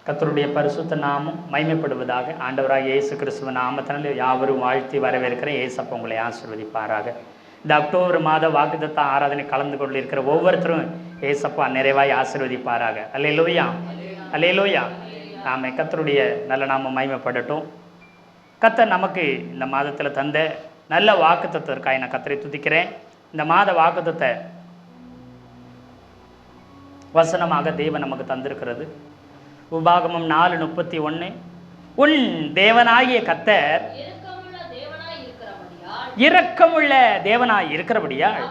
கர்த்தருடைய பரிசுத்த நாமம் மகிமைப்படுவதாக. ஆண்டவராக இயேசு கிறிஸ்துவ நாமத்தினால் யாவரும் வாழ்த்தி வரவேற்கிறேன். இயேசப்பா உங்களை ஆசீர்வதிப்பாராக. இந்த அக்டோபர் மாத வாக்குத்தத்த ஆராதனை கலந்து கொண்டிருக்கிற ஒவ்வொருத்தரும் இயேசப்பா நிறைவாய் ஆசீர்வதிப்பாராக. அல்லேலூயா, அல்லேலூயா. நாம கர்த்தருடைய நல்ல நாமம் மகிமைப்படட்டும். கர்த்தர் நமக்கு இந்த மாதத்தில் தந்த நல்ல வாக்குத்தத்திற்காக நான் கர்த்தரை துதிக்கிறேன். இந்த மாத வாக்குத்தத்த வசனமாக தேவன் நமக்கு தந்திருக்கிறது. உபாகமம் 4:31. உன் தேவனாகிய கர்த்தர் இரக்கமுள்ள தேவனாய் இருக்கிறபடியால்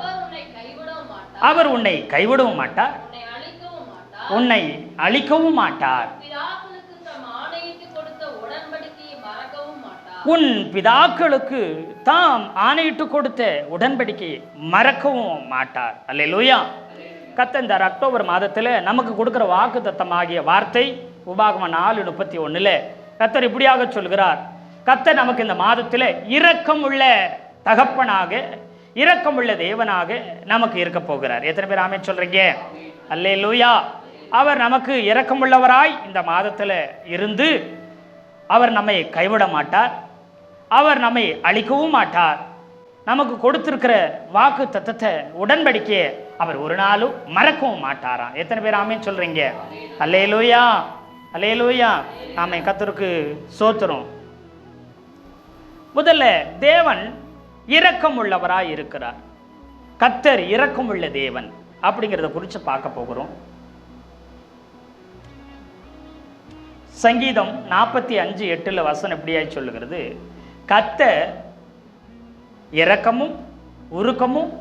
அவர் உன்னை கைவிடவும் மாட்டார், உன்னை அழிக்கவும் மாட்டார். உன் பிதாக்களுக்கு தாம் ஆணையிட்டு கொடுத்த உடன்படிக்கையை மறக்கவும் மாட்டார். அல்லேலூயா. கர்த்தர் இந்த அக்டோபர் மாதத்தில் நமக்கு கொடுக்குற வாக்கு தத்தமாகிய வார்த்தை உபாகமம் 4:31 கர்த்தர் இப்படியாக சொல்கிறார். கர்த்தர் நமக்கு இந்த மாதத்தில் இரக்கமுள்ள தகப்பனாக, இரக்கமுள்ள தேவனாக நமக்கு இருக்க போகிறார். எத்தனை பேர் ஆமென் சொல்றீங்க? அல்லேலூயா. அவர் நமக்கு இரக்கமுள்ளவராய் இந்த மாதத்தில் இருந்து அவர் நம்மை கைவிட மாட்டார், அவர் நம்மை அழிக்கவும் மாட்டார். நமக்கு கொடுத்திருக்கிற வாக்கு தத்தத்தை உடன்படிக்கையை அவர் ஒரு நாளும் மறக்கவும் மாட்டாராம். எத்தனை பேர் ஆமென் சொல்றீங்க? அல்லேலூயா, அல்லேலூயா. நாம கர்த்தருக்கு ஸ்தோத்திரம். முதல்ல தேவன் இரக்கம் உள்ளவராய் இருக்கிறார். கர்த்தர் இரக்கம் உள்ள தேவன் அப்படிங்கிறத குறித்து பார்க்க போகிறோம். சங்கீதம் 45:8 வசனம் இப்படியாய் சொல்லுகிறது, கர்த்தர் இரக்கமும் உருக்கமும்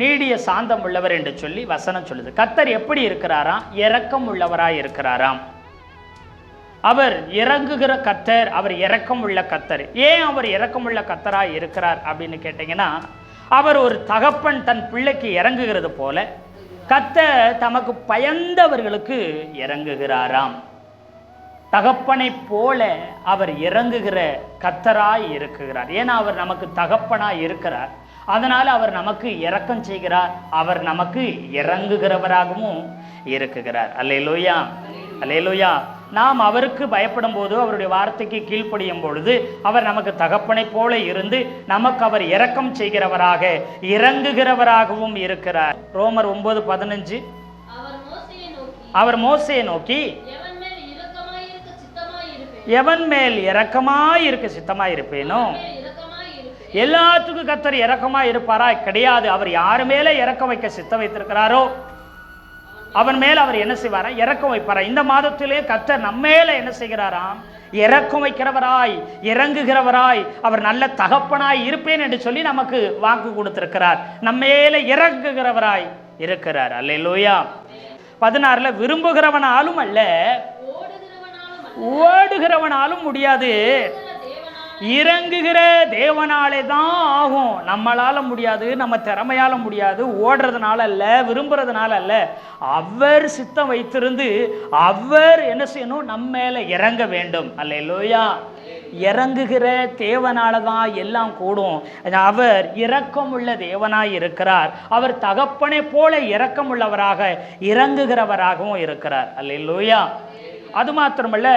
நீடிய சாந்தம் உள்ளவர் என்று சொல்லி வசனம் சொல்லுது. கர்த்தர் எப்படி இருக்கிறாராம்? இரக்கம் உள்ளவராய் இருக்கிறாராம். அவர் இறங்குகிற கர்த்தர், அவர் இரக்கம் உள்ள கர்த்தர். ஏன் அவர் இரக்கம் உள்ள கர்த்தராய் இருக்கிறார் அப்படின்னு கேட்டீங்கன்னா, அவர் ஒரு தகப்பன் தன் பிள்ளைக்கு இறங்குகிறது போல கர்த்தர் தமக்கு பயந்தவர்களுக்கு இறங்குகிறாராம். தகப்பனை போல அவர் இறங்குகிற கர்த்தராய் இருக்கிறார். ஏன்னா அவர் நமக்கு தகப்பனாய் இருக்கிறார், அதனால அவர் நமக்கு இரக்கம் செய்கிறார், அவர் நமக்கு இறங்குகிறவராகவும் இருக்குகிறார். அல்லேலூயா, அல்லேலூயா. நாம் அவருக்கு பயப்படும் போது, அவருடைய வார்த்தைக்கு கீழ்ப்படியும் பொழுது அவர் நமக்கு தகப்பனை போல இருந்து நமக்கு அவர் இரக்கம் செய்கிறவராக, இறங்குகிறவராகவும் இருக்கிறார். ரோமர் 9:15 அவர் மோசேயை நோக்கி எவன் மேல் இரக்கமாய் இருக்க சித்தமாய் இருப்பேனோ, எல்லாத்துக்கும் கர்த்தர் இரக்கமாய் இருப்பாரா? கிடையாது. அவர் யாரு மேல இறக்கம் வைக்க சித்தம் வைத்திருக்கிறாரோ அவன் மேல அவர் என்ன செய்வாரா? இறக்கம் வைப்பாரா. இந்த மாதத்திலே கர்த்தர் நம்ம மேல என்ன செய்கிறாராம்? இறக்கம் வைக்கிறவராய், இறங்குகிறவராய், அவர் நல்ல தகப்பனாய் இருப்பேன் என்று சொல்லி நமக்கு வாக்கு கொடுத்திருக்கிறார். நம்ம மேல இறங்குகிறவராய் இருக்கிறார். அல்லேலூயா. 16 விரும்புகிறவனாலும் அல்ல, ஓடுகிறவனாலும் முடியாது, இறங்குகிற தேவனாலே தான் ஆகும். நம்மளால முடியாது, நம்ம திறமையால முடியாது, ஓடுறதுனால அல்ல, விரும்புறதுனால அல்ல. அவர் சித்தம் வைத்திருந்து அவர் என்ன செய்யணும்? நம்ம மேல இறங்க வேண்டும். அல்லேலூயா. இறங்குகிற தேவனால தான் எல்லாம் கூடும். அவர் இரக்கம் உள்ள தேவனாய் இருக்கிறார். அவர் தகப்பனை போல இரக்கம் உள்ளவராக, இறங்குகிறவராகவும் இருக்கிறார். அல்லேலூயா. அது மாத்திரமல்ல,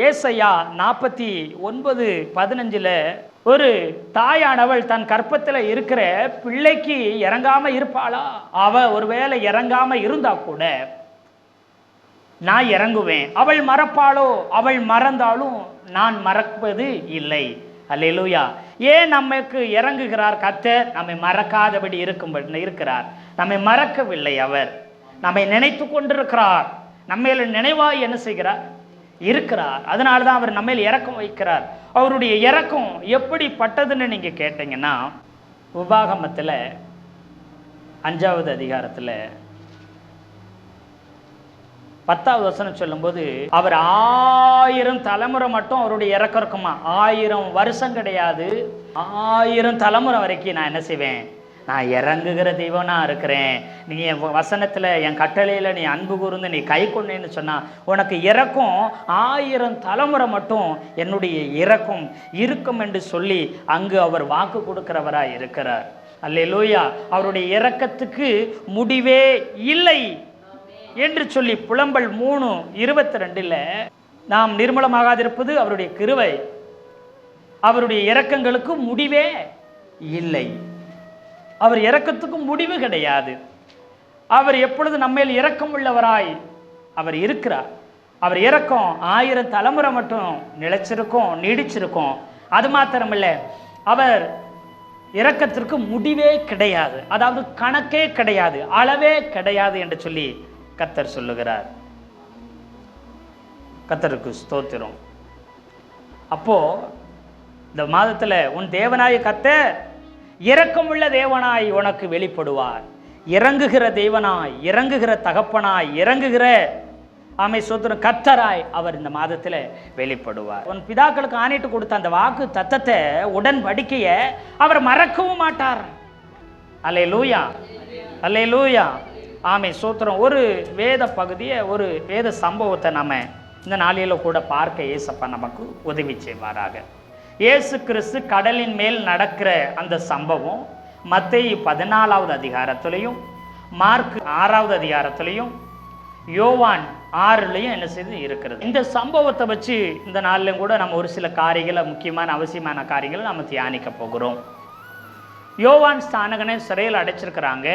ஏசாயா 49:15 ஒரு தாயானவள் தன் கற்பத்தில் இருக்கிற பிள்ளைக்கு இறங்காம இருப்பாளா? அவ ஒருவேளை இறங்காம இருந்தா கூட நான் இறங்குவேன். அவள் மறப்பாளோ? அவள் மறந்தாலும் நான் மறப்பது இல்லை. அல்லேலூயா. ஏன் நமக்கு இறங்குகிறார்? கர்த்தர் நம்மை மறக்காதபடி இருக்கிறார். நம்மை மறக்கவில்லை. அவர் நம்மை நினைத்து கொண்டிருக்கிறார். நம்மையில நினைவாய் என்ன செய்கிறார்? இருக்கிறார். அதனால தான் அவர் நம்மையில் இரக்கம் வைக்கிறார். அவருடைய இரக்கம் எப்படிப்பட்டதுன்னு நீங்க கேட்டீங்கன்னா, உபாகமத்தில் 5வது அதிகாரத்தில் 10வது வசனம் சொல்லும்போது, அவர் 1000 தலைமுறை மட்டும் அவருடைய இரக்கம் இருக்குமா? 1000 வருஷம் கிடையாது, 1000 தலைமுறை வரைக்கும் நான் என்ன செய்வேன்? நான் இறங்குகிற தெய்வனா இருக்கிறேன். நீ என் வசனத்தில், என் கட்டளையில் நீ அன்பு கூர்ந்து நீ கை கொண்டேன்னு சொன்னால் உனக்கு இரக்கம் 1000 தலைமுறை மட்டும் என்னுடைய இரக்கம் இருக்கும் என்று சொல்லி அங்கு அவர் வாக்கு கொடுக்கிறவராய் இருக்கிறார். அல்லேலூயா. அவருடைய இரக்கத்துக்கு முடிவே இல்லை. என்று சொல்லி புலம்பல் 3:22 நாம் நிர்மூலமாகாதிருப்பது அவருடைய கிருபை, அவருடைய இரக்கங்களுக்கு முடிவே இல்லை. அவர் இரக்கத்துக்கு முடிவு கிடையாது. அவர் எப்பொழுது நம்மேல் இரக்கம் உள்ளவராய் அவர் இருக்கிறார். அவர் இரக்கம் 1000 தலைமுறை மட்டும் நிலைச்சிருக்கும், நீடிச்சிருக்கும். அது மாத்திரமில்ல, அவர் இரக்கத்திற்கு முடிவே கிடையாது, அதாவது கணக்கே கிடையாது, அளவே கிடையாது என்று சொல்லி கர்த்தர் சொல்லுகிறார். கர்த்தருக்கு ஸ்தோத்திரம். அப்போ இந்த மாதத்துல உன் தேவனாய கர்த்தர் இரக்கமுள்ள தேவனாய் உனக்கு வெளிப்படுவார். இறங்குகிற தேவனாய், இறங்குகிற தகப்பனாய், இறங்குகிற ஆமை சோத்திரம் கர்த்தராய் அவர் இந்த மாதத்துல வெளிப்படுவார். உன் பிதாக்களுக்கு ஆணையிட்டு கொடுத்த அந்த வாக்கு தத்தத்தை, உடன்படிக்கையை அவர் மறக்கவும் மாட்டார். அல்லேலூயா, அல்லேலூயா, ஆமை சோத்திரம். ஒரு வேத பகுதியை, ஒரு வேத சம்பவத்தை நம்ம இந்த நாளில கூட பார்க்க ஏசப்பா நமக்கு உதவி செய்வாராக. இயேசு கிறிஸ்து கடலின் மேல் நடக்கிற அந்த சம்பவம் மத்தேயு 14வது அதிகாரத்திலையும், மார்க் 6வது அதிகாரத்திலையும், யோவான் 6லையும் என்ன செய்து இருக்கிறது. இந்த சம்பவத்தை வச்சு இந்த நாளிலும் கூட நம்ம ஒரு சில காரியங்களை, முக்கியமான அவசியமான காரியங்களை நம்ம தியானிக்க போகிறோம். யோவான் ஸ்நானகனை சிறையில் அடைச்சிருக்கிறாங்க.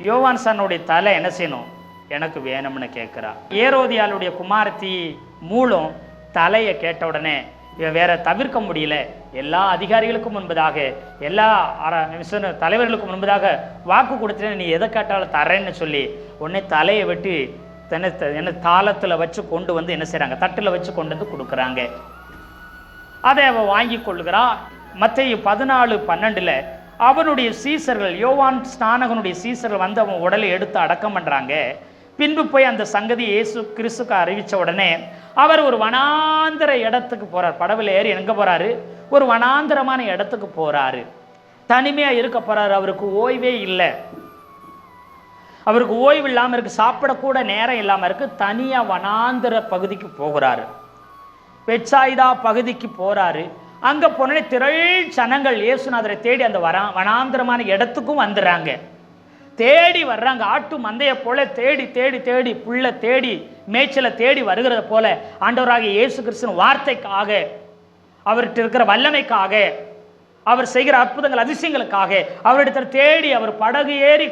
யோவான் ஸ்நானனுடைய தலை என்ன செய்யணும், எனக்கு வேணும்னு கேட்குறா. ஏரோதியாளுடைய குமாரத்தி மூலம் தலையை கேட்ட உடனே வேற தவிர்க்க முடியல. எல்லா அதிகாரிகளுக்கும் முன்பதாக, எல்லா தலைவர்களுக்கும் முன்பதாக வாக்கு கொடுத்தேன், நீ எதை கேட்டாலும் தரேன்னு சொல்லி உடனே தலையை வெட்டி என்ன தாளத்தில் வச்சு கொண்டு வந்து என்ன செய்கிறாங்க, தட்டில் வச்சு கொண்டு வந்து கொடுக்குறாங்க. அதை அவன் வாங்கி கொள்ளுகிறா. மத்தேயு 14:12 அவனுடைய சீசர்கள், யோவான் ஸ்நானகனுடைய சீசர்கள் வந்து அவன் உடலை எடுத்து அடக்கம் பண்ணுறாங்க. பின்பு போய் அந்த சங்கதி இயேசு கிறிஸ்துக்கு அறிவித்த உடனே அவர் ஒரு வனாந்திர இடத்துக்கு போகிறார். படவில் ஏறி எங்கே போகிறாரு, ஒரு வனாந்திரமான இடத்துக்கு போகிறாரு. தனிமையாக இருக்க போகிறாரு. அவருக்கு ஓய்வே இல்லை, அவருக்கு ஓய்வு இல்லாமல் இருக்குது, சாப்பிடக்கூட நேரம் இல்லாமல் இருக்குது. தனியாக வனாந்திர பகுதிக்கு போகிறாரு. பெத்சாயிதா பகுதிக்கு போகிறாரு. அங்கே போனே திரள் ஜனங்கள் இயேசுநாதரை தேடி அந்த வனாந்திரமான இடத்துக்கும் வந்துடுறாங்க. தேடி வர்றாங்க. ஆட்டு மந்தையை போல தேடி தேடி தேடி புள்ள தேடி மேய்ச்சலை தேடி வருகிறத போல ஆண்டவராகிய இயேசு கிறிஸ்துவின் வார்த்தைக்காக, அவர்கிட்ட இருக்கிற வல்லமைக்காக, அவர் செய்கிற அற்புதங்கள் அதிசயங்களுக்காக அவரிடத்தில் தேடி அவர் படகு ஏறி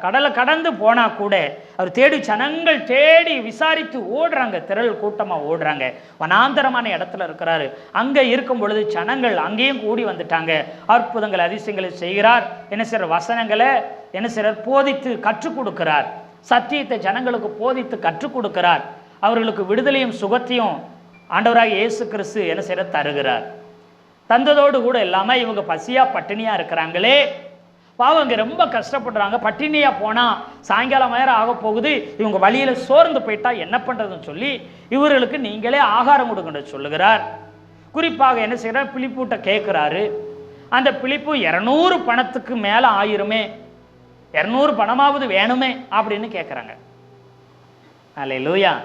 கடலை கடந்து போனா கூட அவர் தேடி ஜனங்கள் தேடி விசாரித்து ஓடுறாங்க. திரள் கூட்டமாக ஓடுறாங்க. வனாந்தரமான இடத்துல இருக்கிறாரு. அங்கே இருக்கும் பொழுது ஜனங்கள் அங்கேயும் கூடி வந்துட்டாங்க. அற்புதங்கள் அதிசயங்களை செய்கிறார். என்ன செய்கிற வசனங்களை என்ன செய்கிறார், போதித்து கற்றுக் கொடுக்கிறார். சத்தியத்தை ஜனங்களுக்கு போதித்து கற்றுக் கொடுக்கிறார். அவர்களுக்கு விடுதலையும் சுகத்தையும் ஆண்டவராக இயேசு கிறிஸ்து என்ன செய்கிற தருகிறார். தந்ததோடு கூட இல்லாமல் இவங்க பசியாக பட்டினியாக இருக்கிறாங்களே, பாவம் இங்கே ரொம்ப கஷ்டப்படுறாங்க. பட்டினியாக போனால் சாயங்காலம் நேரம் ஆக போகுது, இவங்க வழியில் சோர்ந்து போயிட்டா என்ன பண்ணுறதுன்னு சொல்லி இவர்களுக்கு நீங்களே ஆகாரம் கொடுக்கணும்னு சொல்லுகிறார். குறிப்பாக என்ன செய்கிறார், பிலிப்புட்ட கேட்குறாரு. அந்த பிலிப்பு 200 பணத்துக்கு மேலே ஆயிருமே, 200 பணமாவது வேணுமே அப்படின்னு கேட்குறாங்க. அல்லேலூயா.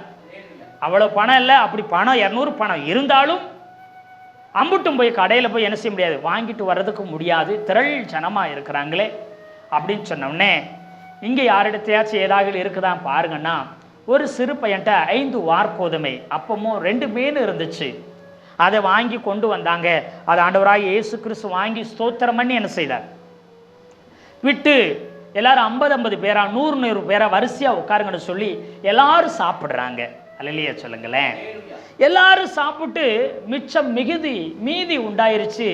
அவ்வளோ பணம் இல்லை, அப்படி பணம் 200 பணம் இருந்தாலும் அம்புட்டும் போய் கடையில் போய் என்ன செய்ய முடியாது, வாங்கிட்டு வர்றதுக்கு முடியாது, திரள் ஜனமாக இருக்கிறாங்களே அப்படின்னு சொன்னோடனே, இங்கே யாரிடத்தையாச்சும் ஏதாவது இருக்குதான் பாருங்கன்னா, ஒரு சிறு பையன்ட்ட 5 வார்கோதுமை அப்பமும் 2 மீன் இருந்துச்சு. அதை வாங்கி கொண்டு வந்தாங்க. அதை ஆண்டவராக இயேசு கிறிஸ்து வாங்கி ஸ்தோத்திரம் பண்ணி என்ன செய்தார், விட்டு எல்லாரும் 50 பேரா 100 பேரா வரிசையாக உட்காருங்கன்னு சொல்லி எல்லாரும் சாப்பிட்றாங்க. அல்லேலூயா சொல்லுங்களேன். எல்லாரும் சாப்பிட்டு மிச்சம் மீதி உண்டாயிருச்சு.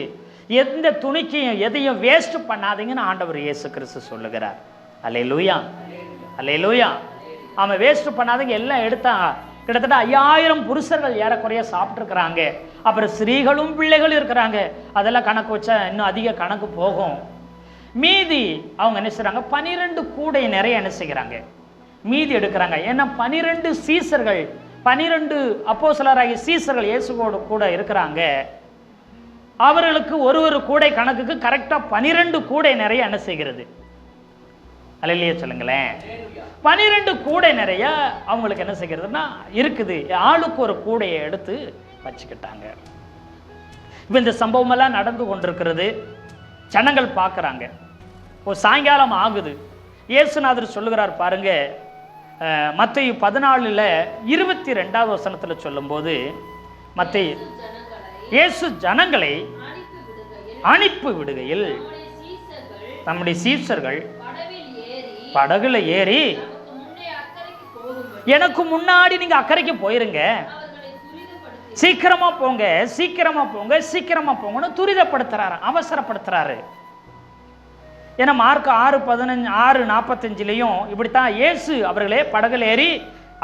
எந்த துணிக்கையும் எதையும் வேஸ்ட் பண்ணாதீங்கன்னு ஆண்டவர் இயேசு கிறிஸ்து சொல்லுகிறார். அல்லேலூயா, அல்லேலூயா. அவன் வேஸ்ட் பண்ணாதீங்க, எல்லாம் எடுத்தா. கிட்டத்தட்ட 5000 புருஷர்கள் ஏறக்குறைய சாப்பிட்ருக்குறாங்க. அப்புறம் ஸ்திரீகளும் பிள்ளைகளும் இருக்கிறாங்க. அதெல்லாம் கணக்கு வச்சா இன்னும் அதிக கணக்கு போகும். மீதி அவங்க என்ன செய்கிறாங்க, 12 கூடை நிறைய என்ன செய்கிறாங்க, மீதி எடுக்கிறாங்க. ஏன்னா 12 சீசர்கள், 12 அப்போஸ்தலராகிய சீசர்கள் இயேசுவோடு கூட இருக்கிறாங்க. அவர்களுக்கு ஒரு கூடை கணக்குக்கு கரெக்டாக 12 கூடை நிறைய என்ன செய்கிறது. அல்லேலூயா சொல்லுங்களேன். 12 கூடை நிறைய அவங்களுக்கு என்ன செய்கிறதுனா இருக்குது. ஆளுக்கு ஒரு கூடையை எடுத்து வச்சுக்கிட்டாங்க. இப்போ இந்த சம்பவமெல்லாம் நடந்து கொண்டிருக்கிறது. ஜனங்கள் பார்க்குறாங்க. சாயங்காலம் ஆகுது. இயேசுநாதர் சொல்லுகிறார் பாருங்க, மத்தேயு 14:22 சொல்லும்போது, மத்தேயு இயேசு ஜனங்களை அனுப்பி விடுகையில் நம்முடைய சீஷர்கள் படகுல ஏறி எனக்கு முன்னாடி நீங்க அக்கறைக்கு போயிருங்க, சீக்கிரமா போங்க சீக்கிரமா போங்க சீக்கிரமா போங்கன்னு துரிதப்படுத்துறாரு, அவசரப்படுத்துறாரு. ஏன்னா மார்க் 6:45 இப்படித்தான் இயேசு அவர்களே படகுல ஏறி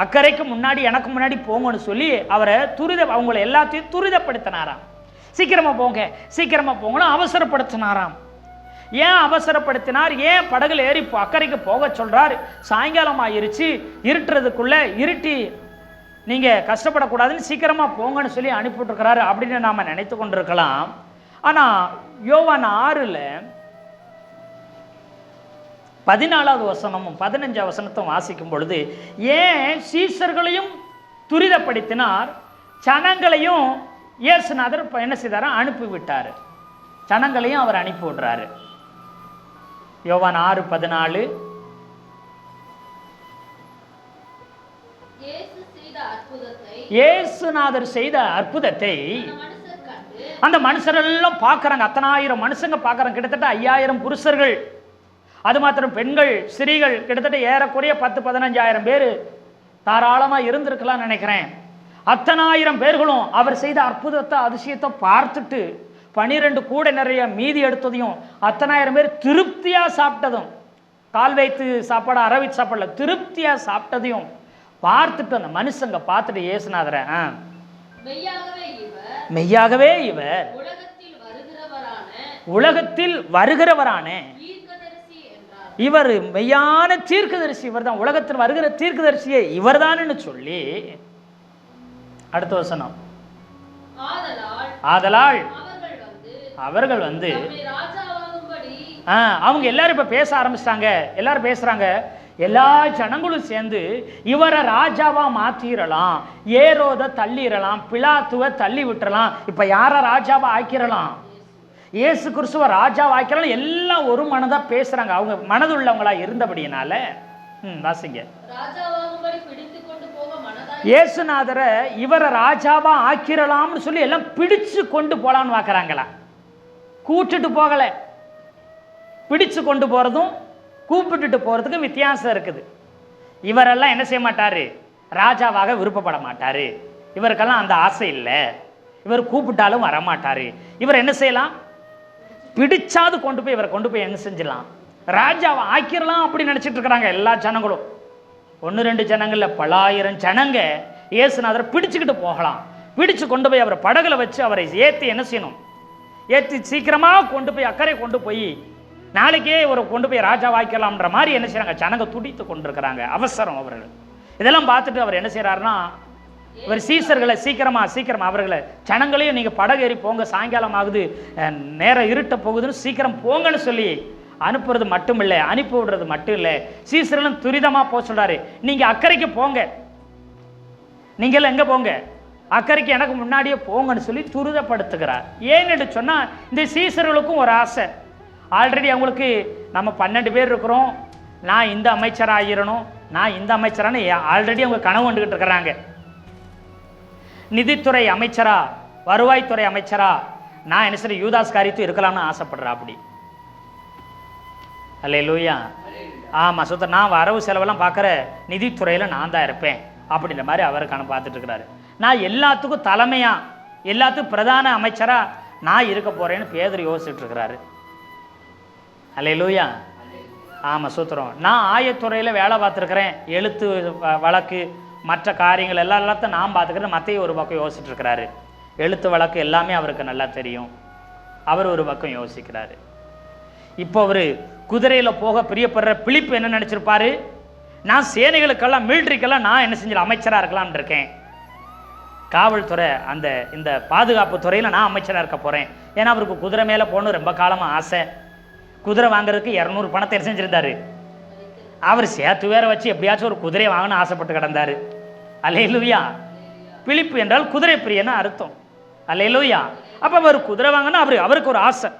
அக்கறைக்கு முன்னாடி எனக்கு முன்னாடி போங்கன்னு சொல்லி அவரை அவங்களை எல்லாத்தையும் துரிதப்படுத்தினாராம். சீக்கிரமா போங்க சீக்கிரமா போங்கன்னு அவசரப்படுத்தினாராம். ஏன் அவசரப்படுத்தினார்? ஏன் படகுல ஏறி அக்கறைக்கு போக சொல்றார்? சாயங்காலம் ஆயிருச்சு, இருட்டுறதுக்குள்ள இருட்டி நீங்க கஷ்டப்படக்கூடாதுன்னு சீக்கிரமா போங்கன்னு சொல்லி அனுப்பிவிட்டுருக்கிறாரு அப்படின்னு நாம நினைத்து கொண்டிருக்கலாம். ஆனா யோவான் 6:14 15 வாசிக்கும் பொழுது, ஏன் சீஷர்களையும் துரிதப்படுத்தினார், ஜனங்களையும் இயேசுநாதர் என்ன செய்தாரா? அனுப்பிவிட்டார். ஜனங்களையும் அவர் அனுப்பி விடுறாரு. யோவான் 6:14 இயேசுநாதர் செய்த அற்புதத்தை அந்த மனுஷரெல்லாம் பார்க்கறாங்க. 10,000 மனுஷங்க பார்க்கறாங்க. கிட்டத்தட்ட 5,000 புருஷர்கள், அது மாத்திரம் பெண்கள் ஸ்திரீகள் கிட்டத்தட்ட ஏறக்குறைய 10-15,000 பேர் தாராளமா இருந்திருக்கலாம் நினைக்கிறேன். 10,000 பேர்களும் அவர் செய்த அற்புதத்தை அதிசயத்தை பார்த்துட்டு 12 கூட நிறைய மீதி எடுத்ததையும் 10,000 பேர் திருப்தியா சாப்பிட்டதும், கால் வைத்து சாப்பாடு அரவித்து சாப்பாடுல திருப்தியா சாப்பிட்டதையும் பார்த்துட்டு அந்த மனுஷங்க பார்த்துட்டு இயேசுநாதரை மெய்யாகவே இவர் உலகத்தில் வருகிறவரான இவர் மெய்யான தீர்க்கதரிசி, இவர் தான் உலகத்தில் வருகிற தீர்க்கதரிசியே இவர் தான் சொல்லி, அடுத்த வசனம், ஆதலால் அவர்கள் வந்து அவங்க எல்லாரும் இப்ப பேச ஆரம்பிச்சிட்டாங்க. எல்லாரும் பேசுறாங்க. எல்லா ஜனங்களும் சேர்ந்து இவரை ராஜாவா மாத்திரலாம், ஏரோதை தள்ளிடலாம், பிலாத்துவை தள்ளி விட்டுறலாம், இப்ப யார ராஜாவா ஆக்கிரலாம், இயேசு கிறிஸ்துவ ராஜாவா ஆக்கிரலாம். எல்லாம் ஒரு மனதா பேசுறாங்க. அவங்க மனதுள்ளவங்களா இருந்தபடியினால வாசிங்க. இயேசுநாதரை இவரை ராஜாவா ஆக்கிரலாம்னு சொல்லி எல்லாம் பிடிச்சு கொண்டு போலான்னு பார்க்கறாங்களா? கூட்டிட்டு போகல. பிடிச்சு கொண்டு போறதும் கூப்பிட்டுட்டு போறதுக்கு வித்தியாசம் இருக்குது. இவரெல்லாம் என்ன செய்ய மாட்டாரு? ராஜாவாக விருப்பப்பட மாட்டாரு. இவருக்கெல்லாம் அந்த ஆசை இல்லை. இவர் கூப்பிட்டாலும் வரமாட்டாரு. இவர் என்ன செய்யலாம்? பிடிச்சாது கொண்டு போய் இவரை கொண்டு போய் என்ன செஞ்சிடலாம்? ராஜாவை ஆக்கிரலாம் அப்படி நினைச்சிட்டு இருக்கிறாங்க எல்லா ஜனங்களும். 1-2 ஜனங்கள்ல பலாயிரம் ஜனங்க இயேசுநாதரை பிடிச்சுக்கிட்டு போகலாம். பிடிச்சு கொண்டு போய் அவரை படகுல வச்சு அவரை ஏற்றி என்ன செய்யணும்? ஏற்றி சீக்கிரமா கொண்டு போய் அக்கறை கொண்டு போய் நாளைக்கே ஒரு கொண்டு போய் ராஜா வாய்க்கலாம்ன்ற மாதிரி என்ன செய்யறாங்க? ஜனங்க துடித்து கொண்டிருக்கிறாங்க. அவசரம் அவர்கள். இதெல்லாம் பார்த்துட்டு அவர் என்ன செய்யறாருன்னா, இவர் சீசர்களை சீக்கிரமா அவர்களை ஜனங்களையும் நீங்க படகு ஏறி போங்க, சாயங்காலம் ஆகுது, நேரம் இருட்ட போகுதுன்னு சீக்கிரம் போங்கன்னு சொல்லி அனுப்புறது மட்டும் இல்லை, அனுப்பி விடுறது மட்டும் இல்லை, சீசர்களும் துரிதமா போக சொல்றாரு. நீங்க அக்கறைக்கு போங்க, நீங்க எங்க போங்க? அக்கறைக்கு எனக்கு முன்னாடியே போங்கன்னு சொல்லி துரிதப்படுத்துகிறார். ஏன்னு சொன்னா இந்த சீசர்களுக்கும் ஒரு ஆசை. ஆல்ரெடி அவங்களுக்கு நம்ம 12 பேர் இருக்கிறோம், நான் இந்த அமைச்சராக ஆகிடணும், நான் இந்த அமைச்சரானு ஆல்ரெடி அவங்க கனவு கொண்டுகிட்டு இருக்கிறாங்க. நிதித்துறை அமைச்சரா, வருவாய்த்துறை அமைச்சரா நான் என்ன சரி யூதாஸ் காரியத்தும் இருக்கலாம்னு ஆசைப்படுறா. அப்படி அல்லேலூயா. ஆமா சுத்த நான் வரவு செலவெல்லாம் பார்க்குற நிதித்துறையில் நான் தான் இருப்பேன் அப்படின்ற மாதிரி அவருக்கான பார்த்துட்டு இருக்கிறாரு. நான் எல்லாத்துக்கும் தலைமையா, எல்லாத்துக்கும் பிரதான அமைச்சரா நான் இருக்க போறேன்னு பேதுரு யோசிச்சுட்டு இருக்கிறாரு. அல்லேலூயா. ஆமாம் சூத்திரம். நான் ஆயத்துறையில் வேலை பார்த்துருக்கிறேன், எழுத்து வழக்கு மற்ற காரியங்கள் எல்லாத்தையும் நான் பார்த்துக்கிறேன். மத்தையும் ஒரு பக்கம் யோசிச்சுட்டு இருக்கிறாரு. எழுத்து வழக்கு எல்லாமே அவருக்கு நல்லா தெரியும். அவர் ஒரு பக்கம் யோசிக்கிறாரு. இப்போ அவர் குதிரையில் போக பிரியப்படுற பிலிப்பு என்ன நினச்சிருப்பாரு? நான் சேனைகளுக்கெல்லாம் மிலிட்ரிக்கெல்லாம் நான் என்ன செஞ்சு அமைச்சராக இருக்கலாம்னு இருக்கேன். காவல்துறை அந்த இந்த பாதுகாப்பு துறையில் நான் அமைச்சராக இருக்க போகிறேன். ஏன்னா அவருக்கு குதிரை மேலே போகணும் ரொம்ப காலமாக ஆசை. குதிரை வாங்குறதுக்கு 200 பணத்தை செஞ்சிருந்தாரு. அவர் சேர்த்து வேற வச்சு எப்படியாச்சும் ஒரு குதிரையை வாங்கணும்னு ஆசைப்பட்டு கிடந்தாரு. அல்லேலூயா. பிலிப்பு என்றால் குதிரை பிரியன்னு அர்த்தம். அல்லேலூயா. அப்போ அவர் குதிரை வாங்கினா அவருக்கு ஒரு ஆசை.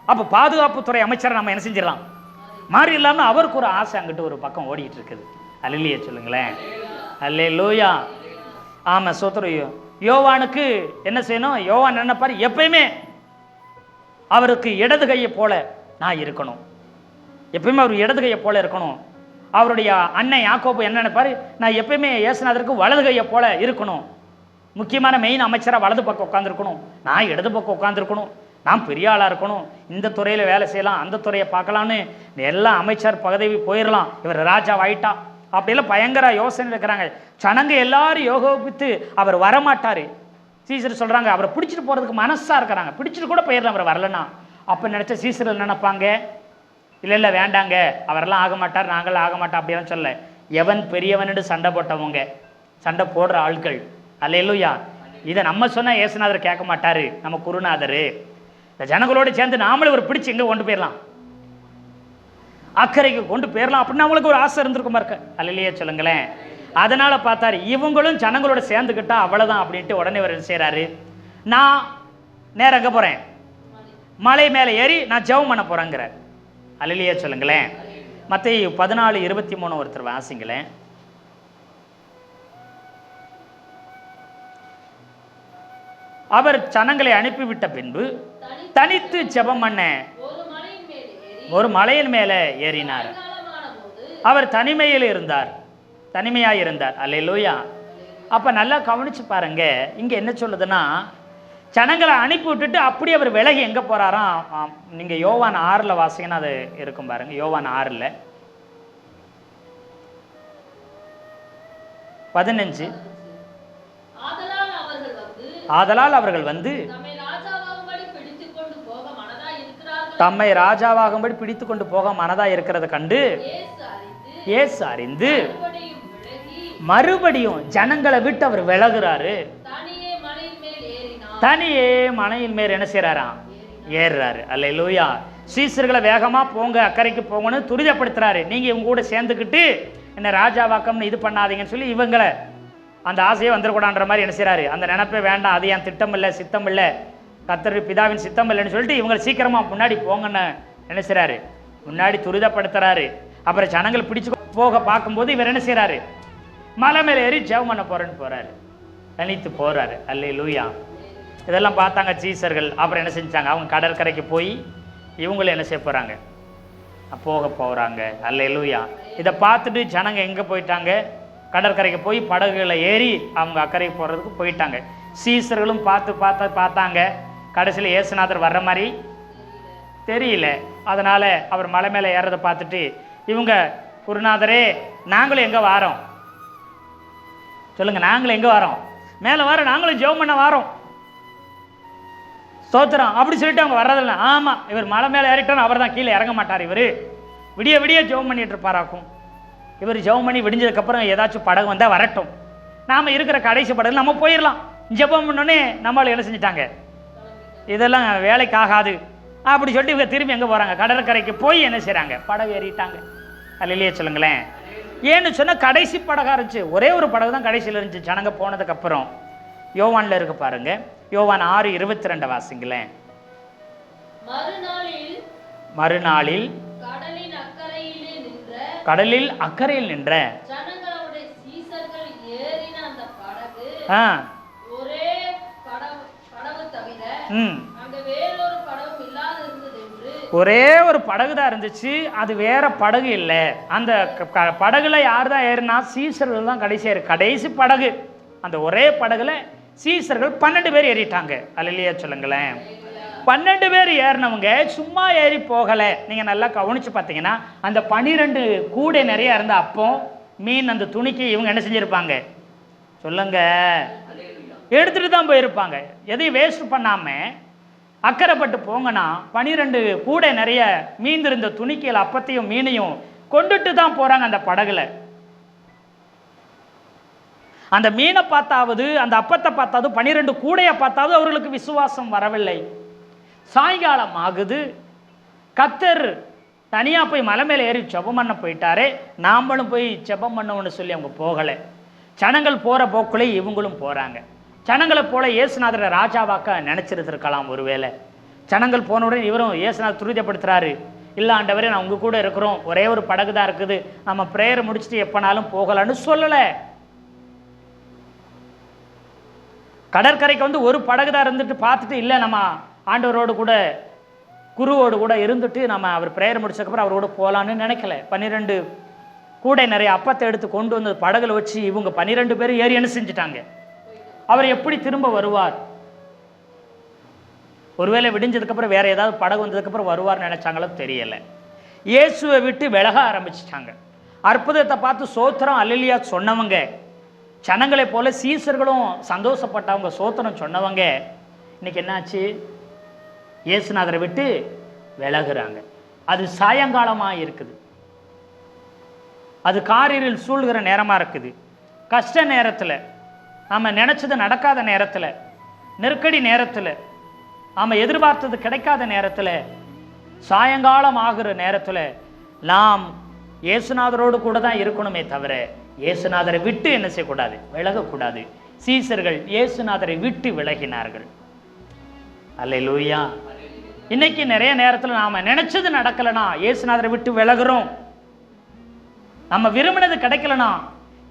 அப்போ பாதுகாப்புத்துறை அமைச்சரை நம்ம என்ன செஞ்சிடலாம், மாறி இல்லாமல் அவருக்கு ஒரு ஆசை அங்கிட்டு ஒரு பக்கம் ஓடிட்டு இருக்குது. அல்லேலூயா சொல்லுங்களேன். அல்லேலூயா. ஆமாம், சோத்திரம். யோவானுக்கு என்ன செய்யணும்? யோவான் நினைப்பார், எப்பயுமே அவருக்கு இடது கையை போல நான் இருக்கணும், எப்பயுமே அவர் இடது கையை போல இருக்கணும். அவருடைய அண்ணன் யாக்கோபு என்ன நினைப்பார்? நான் எப்பயுமே இயேசுநாதருக்கு வலது கையை போல இருக்கணும், முக்கியமான மெயின் அமைச்சராக வலது பக்கம் உட்காந்துருக்கணும், நான் இடது பக்கம் உட்காந்துருக்கணும், நான் பெரிய ஆளாக இருக்கணும், இந்த துறையில் வேலை செய்யலாம், அந்த துறையை பார்க்கலான்னு எல்லாம் அமைச்சர் பதவி போயிடலாம், இவர் ராஜா ஆயிட்டா அப்படிலாம் பயங்கர யோசனை இருக்கிறாங்க. ஜனங்க எல்லாரும் யோகோபித்து அவர் வரமாட்டார். சீசர் சொல்கிறாங்க அவரை பிடிச்சிட்டு போகிறதுக்கு மனசாக இருக்கிறாங்க, பிடிச்சிட்டு கூட போயிடலாம் அவர் வரலன்னா. அப்போ நினச்ச சீசர்கள் நினைப்பாங்க, இல்லை வேண்டாங்க, அவரெல்லாம் ஆக மாட்டார், நாங்கள் ஆக மாட்டோம் அப்படிலாம் சொல்ல. எவன் பெரியவன்னு சண்டை போட்டவங்க, சண்டை போடுற ஆட்கள். அல்லேலூயா. இதை நம்ம சொன்னால் இயேசுநாதர் கேட்க மாட்டார், நம்ம குருநாதர். இந்த ஜனங்களோடு சேர்ந்து நாமளும் ஒரு பிடிச்சி எங்கே கொண்டு போயிடலாம், அக்கறைக்கு கொண்டு போயிடலாம் அப்படின்னு அவங்களுக்கு ஒரு ஆசை இருந்திருக்குமா இருக்க. அல்லையே சொல்லுங்களேன். அதனால பார்த்தாரு, இவங்களும் ஜனங்களோட சேர்ந்துக்கிட்டா அவ்வளோதான் அப்படின்ட்டு உடனே அவர் என்ன செய்கிறாரு? நான் நேரம் எங்கே போகிறேன்? மலை மேலே ஏறி நான் ஜெபம் பண்ண போகிறேங்கிறார். அல்லையே சொல்லுங்களேன். மத்தேயு 14:23 ஒருத்தர் வாசிங்களேன். அவர் ஜனங்களை அனுப்பிவிட்ட பின்பு தனித்து ஜெபம் பண்ண ஒரு மலையின் மேலே ஏறினார். அவர் தனிமையாக இருந்தார். அல்லேலூயா. அப்போ நல்லா கவனிச்சு பாருங்க, இங்கே என்ன சொல்லுதுன்னா, ஜனங்களை அனுப்பி விட்டுட்டு அப்படி அவர் விலகி எங்கே போகிறாராம்? நீங்கள் யோவான் 6 வாசிங்கன்னா அது இருக்கும் பாருங்க. யோவான் 6 15. ஆதலால் அவர்கள் வந்து தம்மை ராஜாவாகும்படி பிடித்து கொண்டு போக மனதா இருக்கிறத கண்டு இயேசு அறிந்து மறுபடியும் ஜனங்களை விட்டு அவர் விலகுறாரு. தனியே மலையின் மேல் என்ன செய்யறாராம்? ஏறுறாரு. அல்லேலூயா. சீசர்களை வேகமா போங்க, அக்கறைக்கு போங்கன்னு துரிதப்படுத்துறாரு. நீங்க இவங்க கூட சேர்ந்துக்கிட்டு என்ன ராஜாவாக்கம்னு இது பண்ணாதீங்கன்னு சொல்லி இவங்களை அந்த ஆசையே வந்துடக்கூடான்ற மாதிரி என்ன செய்யறாரு? அந்த நினைப்பே வேண்டாம், அது என் திட்டம் இல்லை, சித்தம் இல்லை, கர்த்தர் பிதாவின் சித்தம் இல்லைன்னு சொல்லிட்டு இவங்க சீக்கிரமா முன்னாடி போங்கன்னு என்ன செய்யறாரு? முன்னாடி துரிதப்படுத்துறாரு. அப்புறம் ஜனங்கள் பிடிச்சு போக பார்க்கும்போது இவர் என்ன செய்யறாரு? மலை மேலே ஏறி ஜெபம் பண்ண போறேன்னு போறாரு, தனித்து போறாரு. அல்லேலூயா. இதெல்லாம் பார்த்தாங்க சீசர்கள். அப்புறம் என்ன செஞ்சாங்க? அவங்க கடற்கரைக்கு போய் இவங்களும் என்ன செய்ய போறாங்க? போக போகிறாங்க. அல்லேலூயா. இதை பார்த்துட்டு ஜனங்க எங்கே போயிட்டாங்க? கடற்கரைக்கு போய் படகுகளை ஏறி அவங்க அக்கறைக்கு போகிறதுக்கு போயிட்டாங்க. சீசர்களும் பார்த்தாங்க. கடைசியில் இயேசுநாதர் வர்ற மாதிரி தெரியல. அதனால் அவர் மலை மேலே ஏறதை பார்த்துட்டு இவங்க, குருநாதரே நாங்களும் எங்கே வாரோம் சொல்லுங்கள், நாங்களும் எங்கே வாரோம்? மேலே வாரோம், நாங்களும் ஜெபம் பண்ண வாரோம், ஸ்தோத்திரம் அப்படி சொல்லிட்டு அவங்க வர்றதில்லை. ஆமாம், இவர் மலை மேலே ஏறிட்டாலும் அவர் தான் கீழே இறங்க மாட்டார். இவர் விடிய விடிய ஜெபம் பண்ணிட்டு இருப்பாராக்கும். இவர் ஜெபம் பண்ணி விடிஞ்சதுக்கப்புறம் ஏதாச்சும் படகு வந்தால் வரட்டும், நாம் இருக்கிற கடைசி படகு நம்ம போயிடலாம். ஜெபம் பண்ணோன்னே நம்மளை என்ன செஞ்சிட்டாங்க? இதெல்லாம் வேலைக்கு ஆகாது அப்படி சொல்லிட்டு இவங்க திரும்பி எங்கே போகிறாங்க? கடற்கரைக்கு போய் என்ன செய்கிறாங்க? படகு ஏறிட்டாங்க. அல்லையே சொல்லுங்களேன். ஏன்னு சொன்னால் கடைசி படகாக இருந்துச்சு, ஒரே ஒரு படகு தான் கடைசியில் இருந்துச்சு. ஜனங்க போனதுக்கப்புறம் யோவானில் இருக்கு பாருங்க. யோவான் 6:22 வாசிங்களேன். மறுநாளில் கடலில் அக்கறையில் நின்ற ஒரே ஒரு படகு தான் இருந்துச்சு, அது வேற படகு இல்லை. அந்த படகுல யார் தான் ஏறினா? சீசர்கள் தான் கடைசி படகு. அந்த ஒரே படகுல சீசர்கள் 12 பேர் ஏறிட்டாங்க. அல்லையா சொல்லுங்களேன். 12 பேர் ஏறினவங்க சும்மா ஏறி போகலை. நீங்கள் நல்லா கவனிச்சு பார்த்தீங்கன்னா அந்த 12 கூடை நிறைய இருந்த அப்போ மீன் அந்த துணிக்கு இவங்க என்ன செஞ்சுருப்பாங்க சொல்லுங்க? எடுத்துகிட்டு தான் போயிருப்பாங்க. எதையும் வேஸ்ட் பண்ணாமல் அக்கறைப்பட்டு போங்கன்னா 12 கூடை நிறைய மீன் இருந்த துணிக்கையில் அப்பத்தையும் மீனையும் கொண்டுட்டு தான் போகிறாங்க அந்த படகுல. அந்த மீனை பார்த்தாவது அந்த அப்பத்தை பார்த்தாவது 12 கூடையை பார்த்தாவது அவர்களுக்கு விசுவாசம் வரவில்லை. சாயங்காலம் ஆகுது. கர்த்தர் தனியாக போய் மலை மேலே ஏறி ஜெபம் பண்ண போயிட்டாரே, நாமளும் போய் ஜெபம் பண்ணோன்னு சொல்லி அவங்க போகலை. ஜனங்கள் போகிற போக்குள்ளே இவங்களும் போகிறாங்க. ஜனங்களை போல இயேசுநாதரை ராஜாவாக்க நினச்சிருந்துருக்கலாம் ஒருவேளை. ஜனங்கள் போன உடனே இவரும் இயேசுநாதர் துரிதப்படுத்துகிறாரு. இல்லை ஆண்டவரே நான் உங்கள் கூட இருக்கிறோம், ஒரே ஒரு படகு தான் இருக்குது, நம்ம ப்ரேயர் முடிச்சுட்டு எப்போனாலும் போகலான்னு சொல்லலை. கடற்கரைக்கு வந்து ஒரு படகு தான் இருந்துட்டு பார்த்துட்டு இல்லை நம்ம ஆண்டவரோடு கூட குருவோடு கூட இருந்துட்டு நம்ம அவர் ப்ரேயர் முடிச்சதுக்கப்புறம் அவரோட போகலான்னு நினைக்கல. 12 கூடை நிறைய அப்பத்தை எடுத்து கொண்டு வந்து படகுல வச்சு இவங்க 12 பேரும் ஏறி என்ன செஞ்சுட்டாங்க. அவர் எப்படி திரும்ப வருவார்? ஒருவேளை விடிஞ்சதுக்கப்புறம் வேற ஏதாவது படகு வந்ததுக்கப்புறம் வருவார்னு நினைச்சாங்களோ தெரியலை. இயேசுவை விட்டு விலக ஆரம்பிச்சிட்டாங்க. அற்புதத்தை பார்த்து சோத்திரம் அல்லேலூயா சொன்னவங்க, ஜனங்களை போல சீசர்களும் சந்தோஷப்பட்டவங்க, சோத்திரம் சொன்னவங்க, இன்னைக்கு என்னாச்சு? இயேசுநாதரை விட்டு விலகுறாங்க. அது சாயங்காலமாக இருக்குது, அது காரில் சூழ்கிற நேரமாக இருக்குது, கஷ்ட நேரத்தில், நம்ம நினச்சது நடக்காத நேரத்தில், நெருக்கடி நேரத்தில், நாம் எதிர்பார்த்தது கிடைக்காத நேரத்தில், சாயங்காலம் ஆகிற நேரத்தில் நாம் இயேசுநாதரோடு கூட தான் இருக்கணுமே தவிர இயேசுநாதரை விட்டு என்ன செய்யக்கூடாது, விலகக்கூடாது. சீசர்கள் இயேசுநாதரை விட்டு விலகினார்கள். அல்லேலூயா. இன்னைக்கு நிறைய நேரத்தில் நாம் நினைச்சது நடக்கலைன்னா இயேசுநாதரை விட்டு விலகுறோம். நம்ம விரும்பினது கிடைக்கலனா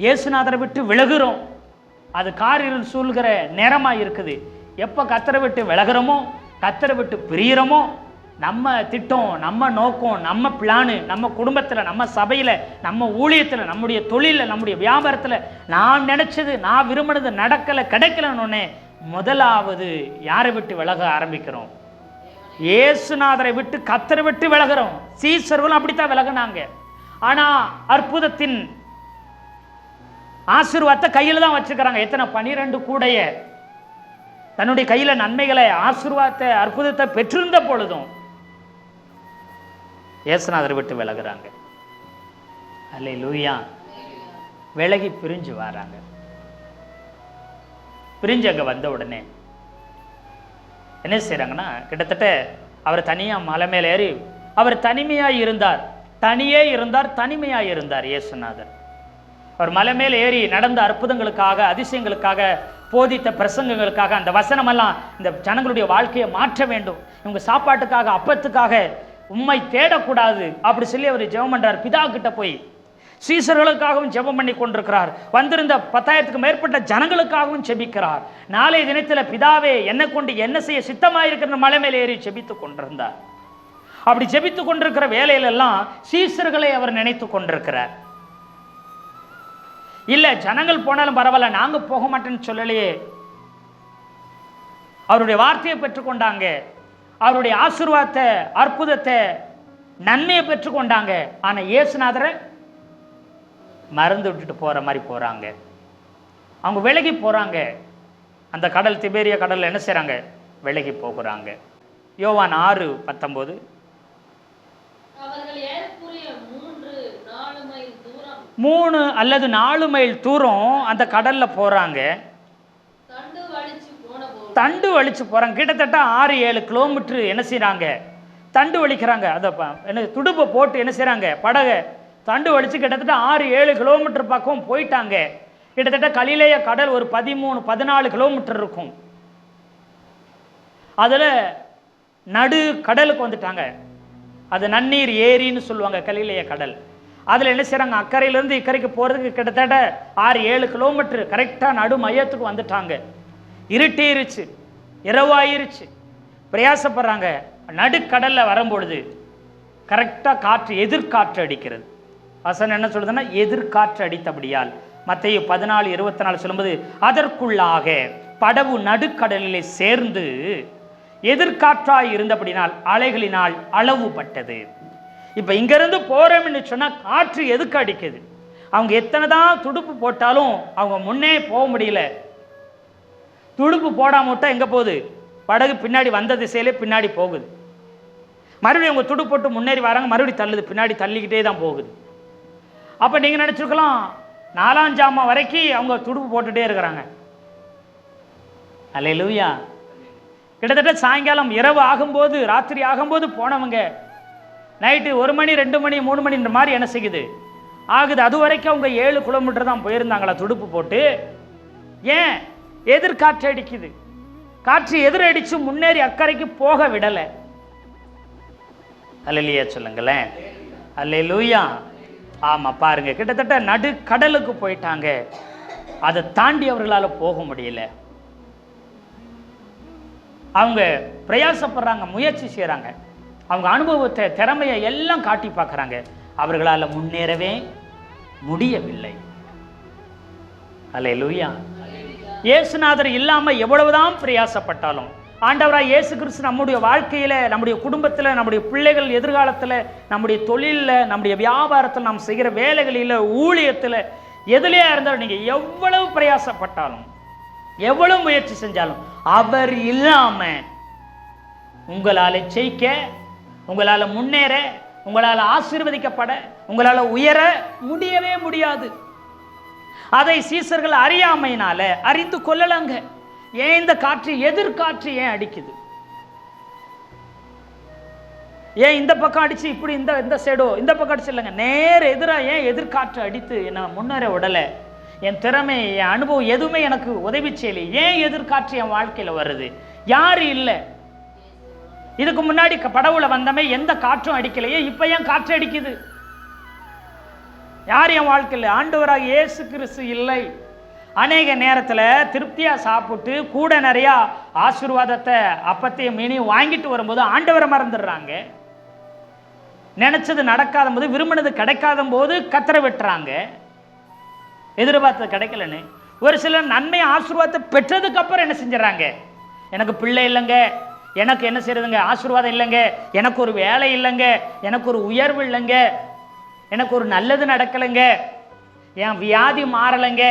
இயேசுநாதரை விட்டு விலகுறோம். அது காரில் சூழ்கிற நேரமாக இருக்குது. எப்போ கத்தரை விட்டு விலகுறோமோ, கத்தரை விட்டு பிரிகிறோமோ, நம்ம திட்டம், நம்ம நோக்கம், நம்ம பிளானு, நம்ம குடும்பத்தில், நம்ம சபையில், நம்ம ஊழியத்தில், நம்முடைய தொழிலில், நம்முடைய வியாபாரத்தில் நான் நினச்சது, நான் விரும்பினது நடக்கலை, கிடைக்கலன்னு முதலாவது யாரை விட்டு விலக ஆரம்பிக்கிறோம்? இயேசுநாதரை விட்டு, கத்தரை விட்டு விலகுறோம். சீசர்களும் அப்படித்தான் விலகுனாங்க. ஆனால் அற்புதத்தின் ஆசீர்வாதத்தை கையில் தான் வச்சுக்கிறாங்க. எத்தனை 12 கூடைய தன்னுடைய கையில் நன்மைகளை, ஆசீர்வாதத்தை, அற்புதத்தை பெற்றிருந்த பொழுதும் இயேசுநாதரை விட்டு விலகுறாங்க. அல்லேலூயா. விலகி பிரிஞ்சு வராங்க. பிரிஞ்சு அங்கே வந்த உடனே என்ன செய்கிறாங்கன்னா, கிட்டத்தட்ட அவர் தனியாக மலை மேலே ஏறி, அவர் தனிமையாக இருந்தார், தனியே இருந்தார், தனிமையாக இருந்தார் இயேசுநாதர். அவர் மலை மேலே ஏறி நடந்த அற்புதங்களுக்காக, அதிசயங்களுக்காக, போதித்த பிரசங்கங்களுக்காக, அந்த வசனமெல்லாம் இந்த ஜனங்களுடைய வாழ்க்கையை மாற்ற வேண்டும், இவங்க சாப்பாட்டுக்காக, அப்பத்துக்காக உம்மை தேடக்கூடாது அப்படி சொல்லி அவர் ஜெபம் பண்ணுறார். பிதா கிட்ட போய் சீசர்களுக்காகவும் ஜெபம் பண்ணி கொண்டிருக்கிறார். வந்திருந்த 10,000க்கு மேற்பட்ட ஜனங்களுக்காகவும் ஜெபிக்கிறார். நாளைய தினத்தில் பிதாவே என்னை கொண்டு என்ன செய்ய சித்தமாயிருக்கிற மலை மேலே ஏறி ஜெபித்து கொண்டிருந்தார். அப்படி ஜெபித்து கொண்டிருக்கிற வேலையிலெல்லாம் சீசர்களை அவர் நினைத்து கொண்டிருக்கிறார். இல்லை ஜனங்கள் போனாலும் பரவாயில்ல, நாங்கள் போக மாட்டேன்னு சொல்லலையே. அவருடைய வார்த்தையை பெற்றுக்கொண்டாங்க, அவருடைய ஆசீர்வாதத்தை, அற்புதத்தை, நன்மையை பெற்றுக்கொண்டாங்க. ஆனால் இயேசுநாதரை மறந்து விட்டுட்டு போகிற மாதிரி போகிறாங்க. அவங்க விலகி போகிறாங்க. அந்த கடல், திபேரியா கடலில் என்ன செய்கிறாங்க? விலகி போகிறாங்க. யோவான் 6:19 3 அல்லது 4 மைல் தூரம் அந்த கடலில் போகிறாங்க. தண்டு வலிச்சு போகிறாங்க. கிட்டத்தட்ட 6-7 கிலோமீட்டர் என்ன செய்கிறாங்க? தண்டு வலிக்கிறாங்க. அதை என்ன துடுப்பை போட்டு என்ன செய்கிறாங்க? படகை தண்டு வலிச்சு கிட்டத்தட்ட 6-7 கிலோமீட்டர் பக்கம் போயிட்டாங்க. கிட்டத்தட்ட கலிலேய கடல் ஒரு 13-14 கிலோமீட்டர் இருக்கும். அதில் நடு கடலுக்கு வந்துட்டாங்க. அது நன்னீர் ஏரின்னு சொல்லுவாங்க கலிலேய கடல். அதில் என்ன செய்கிறாங்க? அக்கறையிலேருந்து இக்கரைக்கு போகிறதுக்கு கிட்டத்தட்ட 6-7 கிலோமீட்டர் கரெக்டாக நடு மையத்துக்கு வந்துட்டாங்க. இருட்டிருச்சு, இரவாயிருச்சு, பிரயாசப்படுறாங்க. நடுக்கடலில் வரும்பொழுது கரெக்டாக காற்று, எதிர்காற்று அடிக்கிறது. வசனம் என்ன சொல்லுதுன்னா, எதிர்காற்று அடித்தபடியால் மத்தேயு 14:24 சொல்லும்போது, அதற்குள்ளாக படகு நடுக்கடலிலே சேர்ந்து எதிர்காற்றாய் இருந்தபடினால் அலைகளினால் அளவுபட்டது. இப்போ இங்கேருந்து போகிறோம்னு சொன்னால் காற்று எதுக்கு அடிக்குது? அவங்க எத்தனை தான் துடுப்பு போட்டாலும் அவங்க முன்னே போக முடியல. துடுப்பு போடாம விட்டால் எங்கே போகுது? படகு பின்னாடி வந்த திசையிலே பின்னாடி போகுது. மறுபடியும் அவங்க துடுப்பு போட்டு முன்னேறி வராங்க, மறுபடியும் தள்ளுது, பின்னாடி தள்ளிக்கிட்டே தான் போகுது. அப்போ நீங்கள் நினச்சிருக்கலாம் 4ஆம் ஜாமம் வரைக்கும் அவங்க துடுப்பு போட்டுகிட்டே இருக்கிறாங்க. அல்லேலூயா. கிட்டத்தட்ட சாயங்காலம் இரவு ஆகும்போது, ராத்திரி ஆகும்போது போனவங்க நைட்டு 1 மணி 2 மணி 3 மணின்ற மாதிரி என்ன செய்யுது ஆகுது. அது வரைக்கும் அவங்க 7 கிலோமீட்டர் தான் போயிருந்தாங்களா துடுப்பு போட்டு. ஏன்? எதிர்காற்று அடிக்குது. காற்று எதிரடிச்சு முன்னேறி அக்கறைக்கு போக விடலை. அல்லேலூயா சொல்லுங்களேன். அல்லேலூயா. ஆமாம், பாருங்க, கிட்டத்தட்ட நடு கடலுக்கு போயிட்டாங்க. அதை தாண்டி அவர்களால் போக முடியல. அவங்க பிரயாசப்படுறாங்க, முயற்சி செய்கிறாங்க, அவங்க அனுபவத்தை திறமையை எல்லாம் காட்டி பார்க்குறாங்க. அவர்களால் முன்னேறவே முடியவில்லை. அல்லேலூயா. இயேசுநாதர் இல்லாமல் எவ்வளவுதான் பிரயாசப்பட்டாலும், ஆண்டவராக இயேசு கிறிஸ்து நம்முடைய வாழ்க்கையில், நம்முடைய குடும்பத்தில், நம்முடைய பிள்ளைகள் எதிர்காலத்தில், நம்முடைய தொழிலில், நம்முடைய வியாபாரத்தில், நாம் செய்கிற வேலைகளில், ஊழியத்தில், எதுலையா இருந்தாலும் நீங்கள் எவ்வளவு பிரயாசப்பட்டாலும், எவ்வளவு முயற்சி செஞ்சாலும், அவர் இல்லாமல் உங்களால் ஜெயிக்க, உங்களால் முன்னேற, உங்களால் ஆசீர்வதிக்கப்பட, உங்களால் உயர முடியவே முடியாது. அதை சீசர்கள் அறியாமையினால அறிந்து கொள்ளலாங்க. ஏன் இந்த காற்று, எதிர்காற்று ஏன் அடிக்குது, ஏன் இந்த பக்கம் அடிச்சு இப்படி இந்த சைடோ இந்த பக்கம் அடிச்சு இல்லைங்க, நேர எதிராக ஏன் எதிர்காற்று அடித்து என்ன முன்னேற விடலை, என் திறமை, என் அனுபவம் எதுவுமே எனக்கு உதவி செய்யலை, ஏன் எதிர்காற்று என் வாழ்க்கையில் வருது? யாரு இல்லை. இதுக்கு முன்னாடி படவுல வந்தமே எந்த காற்றும் அடிக்கலையே, இப்ப ஏன் காற்று அடிக்குது? யார் என் வாழ்க்கையில்? ஆண்டவராக இயேசு கிறிஸ்து இல்லை. அநேக நேரத்தில் திருப்தியாக சாப்பிட்டு கூட நிறையா ஆசீர்வாதத்தை அப்பத்தையும் மீனையும் வாங்கிட்டு வரும்போது ஆண்டவரை மறந்துடுறாங்க. நினைச்சது நடக்காத போது, விரும்பினது கிடைக்காத போது கத்தரை விட்டுறாங்க, எதிர்பார்த்தது கிடைக்கலன்னு. ஒரு சிலர் நன்மை ஆசீர்வாதத்தை பெற்றதுக்கு அப்புறம் என்ன செஞ்சிடறாங்க, எனக்கு பிள்ளை இல்லைங்க, எனக்கு என்ன செய்யறதுங்க, ஆசீர்வாதம் இல்லைங்க, எனக்கு ஒரு வேலை இல்லைங்க, எனக்கு ஒரு உயர்வு இல்லைங்க, எனக்கு ஒரு நல்லது நடக்கலைங்க, என் வியாதி மாறலைங்க,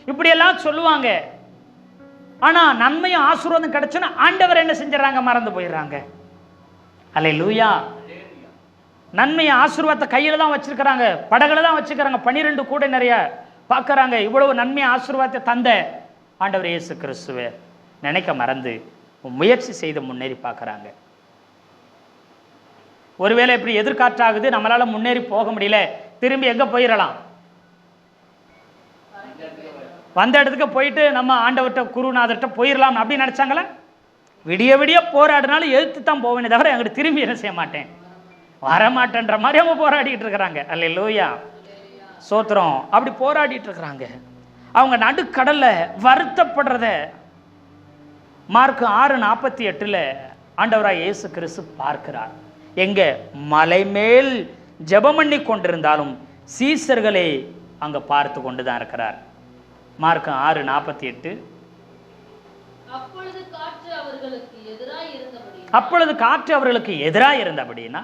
இப்படியெல்லாம் சொல்லுவாங்க. ஆனால் நன்மையும் ஆசீர்வாதம் கிடைச்சுன்னா ஆண்டவர் என்ன செஞ்சிடறாங்க, மறந்து போயிடுறாங்க. அல்லேலூயா. நன்மையை ஆசீர்வாதத்தை கையில் தான் வச்சிருக்கிறாங்க, படகுல தான் வச்சுக்கிறாங்க, 12 கூட நிறைய பார்க்குறாங்க. இவ்வளவு நன்மையை ஆசீர்வாதத்தை தந்த ஆண்டவர் இயேசு கிறிஸ்துவை நினைக்க மறந்து முயற்சி செய்து முன்னேறி பார்க்குறாங்க. ஒருவேளை இப்படி எதிர்காற்றாகுது, நம்மளால் முன்னேறி போக முடியல, திரும்பி எங்கே போயிடலாம், வந்த இடத்துக்கு போயிட்டு நம்ம ஆண்டவர்கிட்ட குருநாதர்கிட்ட போயிடலாம் அப்படின்னு நினச்சாங்களே. விடிய விடிய போராடினாலும் எதிர்த்து தான் போவேனே தவிர எங்கிட்ட திரும்பி என்ன செய்ய மாட்டேன், வரமாட்டேன்ற மாதிரி அவங்க போராடிட்டு இருக்கிறாங்க. அல்லேலூயா, சோத்திரம். அப்படி போராடிட்டு இருக்கிறாங்க. அவங்க நடுக்கடல்ல வருத்தப்படுறத மார்க் 6:48 ஆண்டவராக இயேசு கிறிஸ்து பார்க்கிறார். எங்க மலை மேல் ஜெபம் பண்ணி கொண்டிருந்தாலும் சீசர்களை அங்க பார்த்து கொண்டு தான் இருக்கிறார். மார்க் 6:48. அப்பொழுது காற்று அவர்களுக்கு எதிராக இருந்தபடினா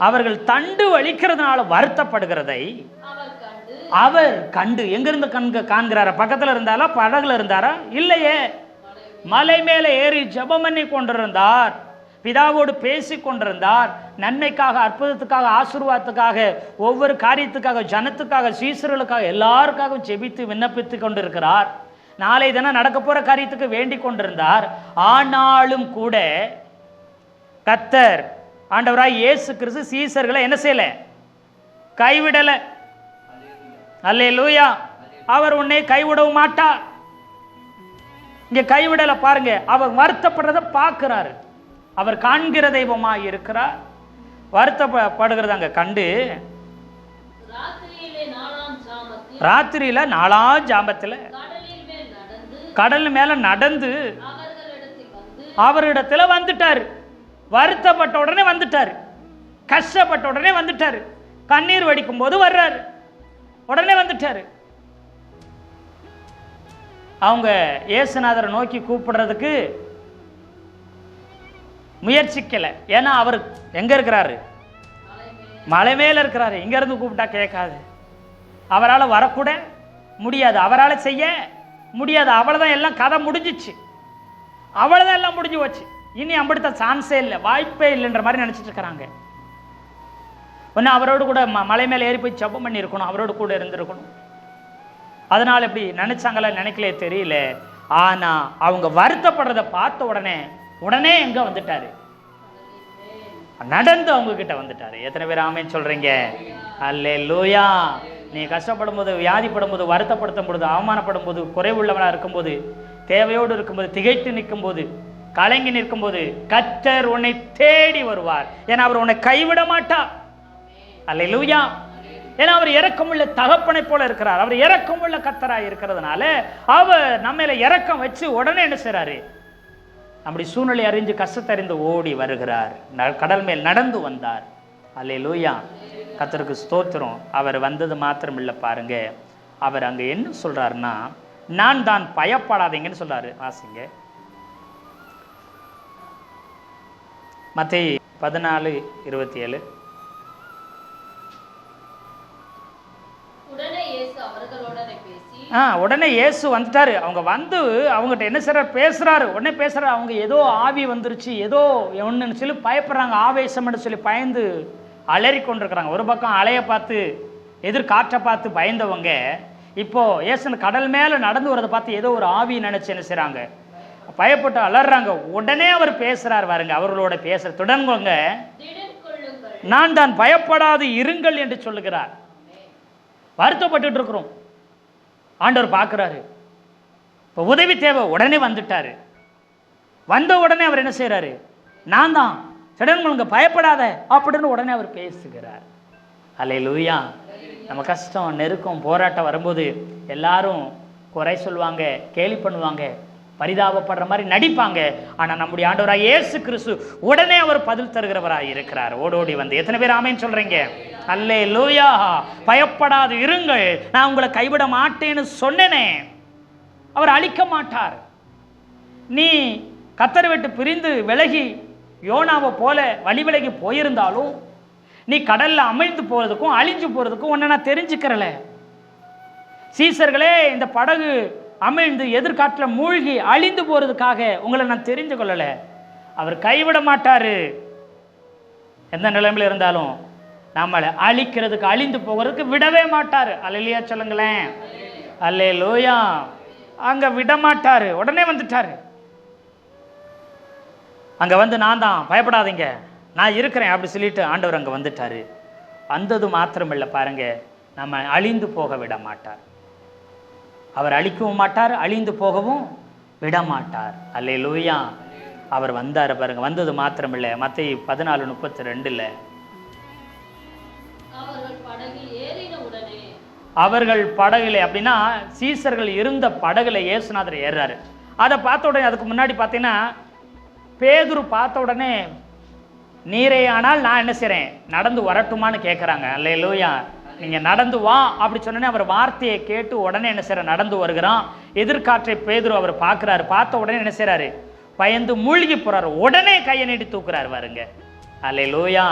அவர்கள் தண்டு வலிக்கிறதுனால வருத்தப்படுகிறதை அவர் கண்டு, எங்கிருந்து காண்கிறாரா? பக்கத்தில் இருந்தாரா, படகுல இருந்தாரா? இல்லையே, மலை மேலே ஏறி ஜெபம் பண்ணி கொண்டிருந்தார், பிதாவோடு பேசி கொண்டிருந்தார். நன்மைக்காக, அற்புதத்துக்காக, ஆசீர்வாதத்துக்காக, ஒவ்வொரு காரியத்துக்காக, ஜனத்துக்காக, சீசர்களுக்காக, எல்லாருக்காகவும் ஜெபித்து விண்ணப்பித்து கொண்டிருக்கிறார். நாளை தினம் நடக்க போற காரியத்துக்கு வேண்டிக் கொண்டிருந்தார். ஆனாலும் கூட கர்த்தர் ஆண்டவராய் இயேசு கிறிஸ்து சீசர்களை என்ன செய்யல, கைவிடல. அல்லேலூயா. அவர் உன்னை கைவிடவும் மாட்டார். இங்க கைவிடல. பாருங்க, அவர் வருத்தப்படுறத பார்க்கிறாரு. அவர் காண்கிற தெய்வமாய் இருக்கிறார். வருத்தப்படுகிறத அங்க கண்டு ராத்திரியில 4ஆம் ஜாமத்தில் கடல் மேல நடந்து அவரிடத்துல வந்துட்டாரு. வருத்தப்பட்ட உடனே வந்துட்டாரு, கஷ்டப்பட்ட உடனே வந்துட்டாரு, கண்ணீர் வடிக்கும் போது வர்றாரு, உடனே வந்துட்டாரு. அவங்க இயேசுநாதரை நோக்கி கூப்பிடுறதுக்கு முயற்சிக்கல. ஏன்னா அவர் எங்க இருக்கிறாரு, மலை மேல இருக்கிறாரு. இங்க இருந்து கூப்பிட்டா கேட்காது, அவரால் வரக்கூட முடியாது, அவரால் செய்ய முடியாது. அவ்வளவுதான், எல்லாம் கதை முடிஞ்சிச்சு, அவ்வளவுதான், எல்லாம் முடிஞ்சு போச்சு. இனி அம்பிடுத்த சான்ஸே இல்லை, வாய்ப்பே இல்லைன்ற மாதிரி நினைச்சிட்டு இருக்கிறாங்க. ஒன்று அவரோடு கூட மலை மேலே ஏறி போய் ஜெபம் பண்ணி இருக்கணும், அவரோடு கூட இருந்திருக்கணும். அதனால எப்படி நினைச்சாங்களா நினைக்கலே தெரியல. ஆனா அவங்க வருத்தப்படுறத பார்த்த உடனே எங்க வந்துட்டாரு, நடந்து அவங்க கிட்ட வந்துட்டாரு. எத்தனை பேர் ஆமென் சொல்றீங்க? அல்லேலூயா. நீ கஷ்டப்படும் போது, வியாதிப்படும் போது, வருத்தப்படுத்தும் பொழுது, அவமானப்படும் போது, குறைவுள்ளவனாக இருக்கும்போது, தேவையோடு இருக்கும்போது, திகைத்து நிற்கும் போது, கலங்கி நிற்கும்போது கர்த்தர் உன்னை தேடி வருவார். ஏன்னா அவர் உன்னை கைவிட மாட்டார். அல்லேலூயா. ஏன்னா அவர் இரக்கமுள்ள தகப்பனை போல இருக்கிறார். அவர் இரக்கமுள்ள கர்த்தராய் இருக்கிறதுனால அவர் நம்ம இரக்கம் வச்சு உடனே என்ன செய்றாரு, நம்முடைய சூழ்நிலை அறிஞ்சு கஷ்டத்தை அறிந்து ஓடி வருகிறார். கடல் மேல் நடந்து வந்தார். அல்லேலூயா. கர்த்தருக்கு ஸ்தோத்திரம். அவர் வந்தது மாத்திரம் இல்லை பாருங்க, அவர் அங்க என்ன சொல்றாருன்னா, நான் தான் பயப்படாதீங்கன்னு சொல்றாரு. வாசிங்க மத்தேயு 14:27. உடனே இயேசு வந்துட்டாரு. அவங்க வந்து அவங்ககிட்ட என்ன செய்றாரு, பேசுறாரு. உடனே பேசுறாரு. அவங்க ஏதோ ஆவி வந்துருச்சு, ஏதோ ஒன்றுன்னு சொல்லி பயப்படுறாங்க. ஆவேசம்னு சொல்லி பயந்து அலறி கொண்டிருக்கிறாங்க. ஒரு பக்கம் அலையை பார்த்து எதிர்காற்றை பார்த்து பயந்தவங்க இப்போ இயேசு கடல் மேலே நடந்து வரதை பார்த்து ஏதோ ஒரு ஆவி நினைச்சு என்ன செய்றாங்க, பயப்பட்டு அலறாங்க. உடனே அவர் பேசுறார் பாருங்க. அவர்களோட பேசுற தொடங்குங்க, நான் தான் பயப்படாது இருங்கள் என்று சொல்லுகிறார். வருத்தப்பட்டு இருக்கிறோம். ஆண்டவர் பார்க்குறாரு. இப்போ உதவி தேவை, உடனே வந்துட்டாரு. வந்த உடனே அவர் என்ன செய்கிறாரு, நான் தான் சடன்களுங்க பயப்படாத அப்படின்னு உடனே அவர் பேசுகிறார். அல்லேலூயா. நம்ம கஷ்டம் நெருக்கம் போராட்டம் வரும்போது எல்லாரும் குறை சொல்லுவாங்க, கேலி பண்ணுவாங்க, பரிதாபப்படுற மாதிரி நடிப்பாங்க. ஆனால் நம்முடைய ஆண்டவராக இயேசு கிறிஸ்து உடனே அவர் பதில் தருகிறவராக இருக்கிறார். ஓடோடி வந்து எத்தனை பேர் ஆமேன்னு சொல்றீங்க? அல்லேலூயா. பயப்படாது இருங்கள், நான் உங்களை கைவிட மாட்டேன்னு சொன்னேனே. அவர் அழிக்க மாட்டார். நீ கர்த்தரை விட்டு பிரிந்து விலகி யோனாவை போல வழி விலகி போயிருந்தாலும் நீ கடல்ல அமிழ்ந்து போறதுக்கும் அழிஞ்சு போறதுக்கும் உன்னை நான் தெரிஞ்சுக்கிறல. சீசர்களே, இந்த படகு அமிழ்ந்து எதிர்காட்டில் மூழ்கி அழிந்து போறதுக்காக உங்களை நான் தெரிஞ்சு கொள்ளல. அவர் கைவிட மாட்டாரு. எந்த நிலைமையில இருந்தாலும் நம்மளை அழிக்கிறதுக்கு அழிந்து போகிறதுக்கு விடவே மாட்டாரு. அல்லேலூயா சொல்லுங்களேன். அல்லேலூயா. அங்க விட மாட்டாரு. உடனே வந்துட்டாரு. அங்க வந்து நான் தான் பயப்படாதீங்க, நான் இருக்கிறேன் அப்படி சொல்லிட்டு ஆண்டவர் அங்க வந்துட்டாரு. வந்தது மாத்திரமில்லை பாருங்க, நம்ம அழிந்து போக விட மாட்டார். அவர் அழிக்கவும் மாட்டார், அழிந்து போகவும் விட மாட்டார். அல்லேலூயா. அவர் வந்தார் பாருங்க. வந்தது மாத்திரமில்லை, மத்தேயு 14:32 அவர்கள் படகுல அப்படின்னா சீசர்கள் இருந்த படகுல இயேசுநாதர் ஏறாரு. அதை பார்த்த உடனே, அதுக்கு முன்னாடி பார்த்தீங்கன்னா பேதுரு பார்த்த உடனே நீரே ஆனால் நான் என்ன செய்கிறேன், நடந்து வரட்டுமான்னு கேட்குறாங்க. அல்லேலூயா. நீங்கள் நடந்து வா அப்படி சொன்னோன்னே அவர் வார்த்தையை கேட்டு உடனே என்ன செய்கிறார், நடந்து வருகிறான். எதிர்காற்றை பேதுரு அவர் பார்க்குறாரு. பார்த்த உடனே என்ன செய்கிறாரு, பயந்து மூழ்கி போகிறாரு. உடனே கையை நீட்டி தூக்குறாரு பாருங்க. அல்லேலூயா.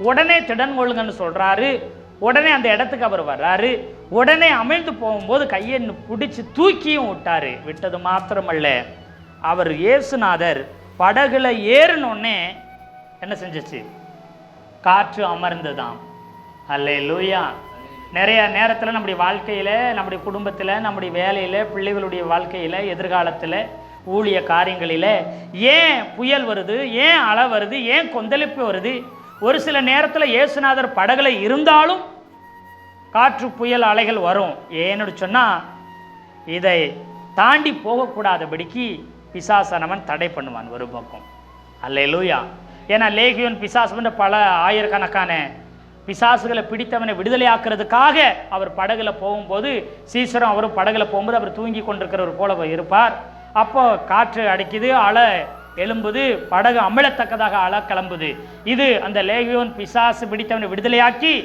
உடனே திடன் கொள்ளுங்கன்னு சொல்கிறாரு. உடனே அந்த இடத்துக்கு அவர் வர்றாரு. உடனே அமிழ்ந்து போகும்போது கையை பிடிச்சி தூக்கியும் விட்டாரு. விட்டது மாத்திரமல்ல, அவர் இயேசுநாதர் படகுல ஏறினோடனே என்ன செஞ்சிச்சு, காற்று அமர்ந்துதான். அல்லேலூயா. நிறைய நேரத்தில் நம்முடைய வாழ்க்கையில், நம்முடைய குடும்பத்தில், நம்முடைய வேலையில், பிள்ளைகளுடைய வாழ்க்கையில், எதிர்காலத்தில், ஊழிய காரியங்களில் ஏன் புயல் வருது, ஏன் அலை வருது, ஏன் கொந்தளிப்பு வருது? ஒரு சில நேரத்தில் இயேசுநாதர் படகுல இருந்தாலும் காற்று புயல் அலைகள் வரும். ஏன்னு சொன்னால் இதை தாண்டி போகக்கூடாதபடிக்கு பிசாசானவன் தடை பண்ணுவான் ஒரு பக்கம். அல்லேலூயா. ஏன்னா லேகியோன் பிசாசு பல ஆயிரக்கணக்கான பிசாசுகளை பிடித்தவனை விடுதலை ஆக்குறதுக்காக அவர் படகுல போகும்போது, சீசரும் அவரும் படகுல போகும்போது அவர் தூங்கி கொண்டிருக்கிறவர் போல இருப்பார். அப்போ காற்று அடிக்குது, அலை எழும்புது, படகு அமிழத்தக்கதாக அலை கிளம்புது. இது அந்த லேகியோன் பிசாசு பிடித்தவனை விடுதலையாக்கி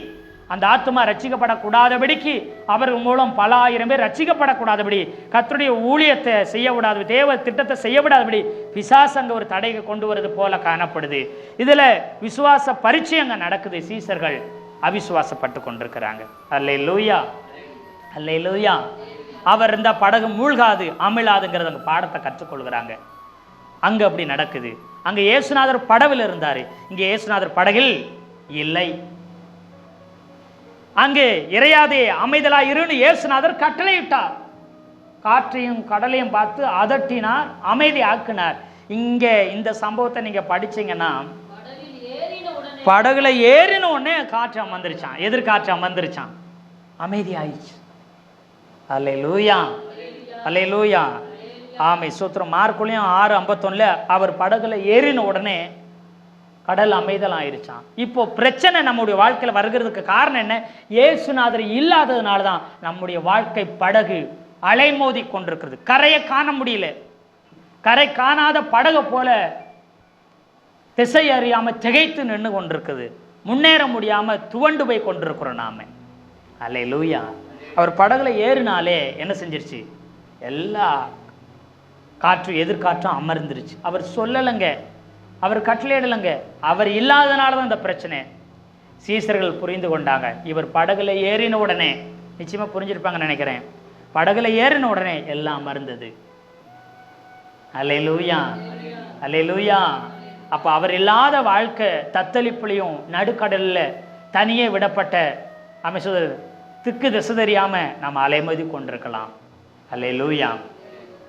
அந்த ஆத்மா ரட்சிக்கப்படக்கூடாதபடிக்கு, அவர் மூலம் பல ஆயிரம் பேர் ரட்சிக்கப்படக்கூடாதபடி, கர்த்தருடைய ஊழியத்தை செய்ய விடாது, தேவ திட்டத்தை செய்ய விடாதபடி பிசாசு அங்கே ஒரு தடையை கொண்டு வருது போல காணப்படுது. இதில் விசுவாச பரீட்சை அங்கே நடக்குது. சீசர்கள் அவிசுவாசப்பட்டு கொண்டிருக்கிறாங்க. அல்லேலூயா. அல்லேலூயா. அவர் இந்த படகு மூழ்காது அமிழாதுங்கிறது அங்கே பாடத்தை கற்றுக்கொள்கிறாங்க. அங்கே அப்படி நடக்குது. அங்கே இயேசுநாதர் படவில் இருந்தார், இங்கே இயேசுநாதர் படகில் இல்லை. அங்கே இறையாதே அமைதலாய் இருன்னு இயேசுநாதர் கட்டளையிட்டார். காற்றையும் கடலையும் பார்த்து அதட்டினார், அமைதி ஆக்கினார். இங்கே இந்த சம்பவத்தை நீங்க படிச்சீங்கன்னா, படகுல ஏறின உடனே காற்று அமர்ந்துருச்சான், எதிர்காற்று அமர்ந்துருச்சான், அமைதி ஆயிடுச்சு. அல்லேலூயா. அல்லேலூயா. ஆமை சூத்திரம். மார்க்குலையும் 6:51 அவர் படகுல ஏறின உடனே கடல் அமைதல் ஆயிருச்சான். இப்போ பிரச்சனை நம்முடைய வாழ்க்கையில் வருகிறதுக்கு காரணம் என்ன? இயேசுநாதர் இல்லாததுனால தான் நம்முடைய வாழ்க்கை படகு அலைமோதி கொண்டிருக்கிறது. கரையை காண முடியல. கரை காணாத படகு போல திசை அறியாம திகைத்து நின்று கொண்டிருக்குது. முன்னேற முடியாம துவண்டு போய் கொண்டிருக்கிறோம் நாம. அல்லேலூயா. அவர் படகுல ஏறினாலே என்ன செஞ்சிருச்சு? எல்லா காற்று எதிர்காற்றும் அமர்ந்துருச்சு. அவர் சொல்லலைங்க, அவர் கட்டளையிடலைங்க. அவர் இல்லாதனால தான் இந்த பிரச்சனை. சீசர்கள் புரிந்து கொண்டாங்க. இவர் படகுல ஏறின உடனே, நிச்சயமா புரிஞ்சிருப்பாங்கன்னு நினைக்கிறேன், படகுல ஏறின உடனே எல்லாம் அமர்ந்தது. அல்லேலூயா, அல்லேலூயா. அப்ப அவர் இல்லாத வாழ்க்கை தத்தளிப்புலையும் நடுக்கடல்ல தனியே விடப்பட்ட அமைச்சர் திக்கு திசை தெரியாம நாம் அலைமோதி கொண்டிருக்கலாம். அல்லேலூயா.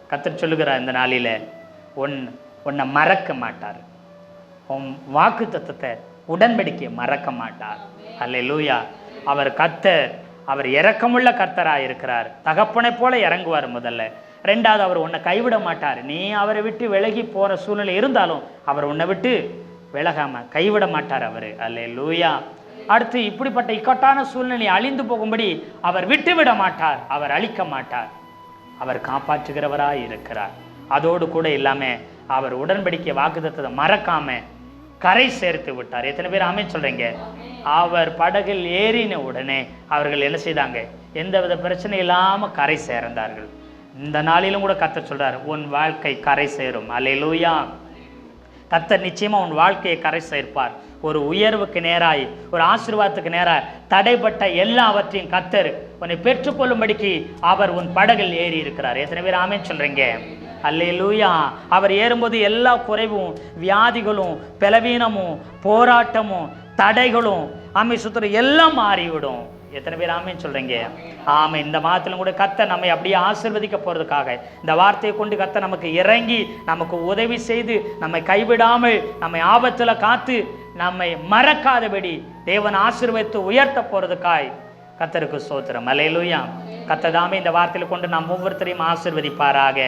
கர்த்தர் சொல்லுகிறார், இந்த நாளில உன்னை மறக்க மாட்டார். உன் வாக்கு தத்தத்தை உடன்படிக்கை மறக்க மாட்டார். அல்லேலூயா. அவர் கர்த்தர், அவர் இரக்கமுள்ள கர்த்தராக இருக்கிறார். தகப்பனை போல இறங்குவார் முதல்ல. ரெண்டாவது, அவர் உன்னை கைவிட மாட்டார். நீ அவரை விட்டு விலகி போற சூழ்நிலை இருந்தாலும் அவர் உன்னை விட்டு விலகாம கைவிட மாட்டார் அவர். அல்லேலூயா. அடுத்து, இப்படிப்பட்ட இக்கட்டான சூழ்நிலை அழிந்து போகும்படி அவர் விட்டுவிட மாட்டார், அவர் அழிக்க மாட்டார், அவர் காப்பாற்றுகிறவராய் இருக்கிறார். அதோடு கூட இல்லாம அவர் உடன்படிக்கை வாக்குத்தத்தத்தை மறக்காம கரை சேர்த்து விட்டார். எத்தனை பேர் ஆமென் சொல்றீங்க? அவர் படகில் ஏறின உடனே அவர்கள் என்ன செய்தாங்க? எந்தவித பிரச்சனை இல்லாம கரை சேர்ந்தார்கள். இந்த நாளிலும் கூட கர்த்தர் சொல்றார், உன் வாழ்க்கை கரை சேரும். அல்லேலூயா. கர்த்தர் நிச்சயமா உன் வாழ்க்கையை கரை சேர்ப்பார். ஒரு உயர்வுக்கு நேராய், ஒரு ஆசீர்வாதத்துக்கு நேராய் தடைப்பட்ட எல்லாவற்றையும் கர்த்தர் உன்னை பெற்றுக்கொள்ளும்படிக்கு அவர் உன் படகில் ஏறி இருக்கிறார். எத்தனை பேர் ஆமென் சொல்றீங்க? அல்லேலூயா. அவர் ஏறும்போது எல்லா குறைவும், வியாதிகளும், பலவீனமும், போராட்டமும், தடைகளும், ஆமை சுத்தர எல்லாம் மாறிவிடும். எத்தனை பேர் ஆமென் சொல்றீங்க? ஆமை. இந்த மாதத்திலும் கூட கர்த்தர் நம்மை அப்படியே ஆசீர்வதிக்க போறதுக்காக இந்த வார்த்தையை கொண்டு கர்த்தர் நமக்கு இறங்கி நமக்கு உதவி செய்து நம்மை கைவிடாமல் நம்மை ஆபத்துல காத்து நம்மை மறக்காதபடி தேவன் ஆசீர்வதித்து உயர்த்த போறதுக்காய் கர்த்தருக்கு ஸ்தோத்திரம். அல்லேலூயா. கர்த்தர் தாமே இந்த வார்த்தையில கொண்டு நாம் ஒவ்வொருத்தரையும் ஆசீர்வதிப்பாராக.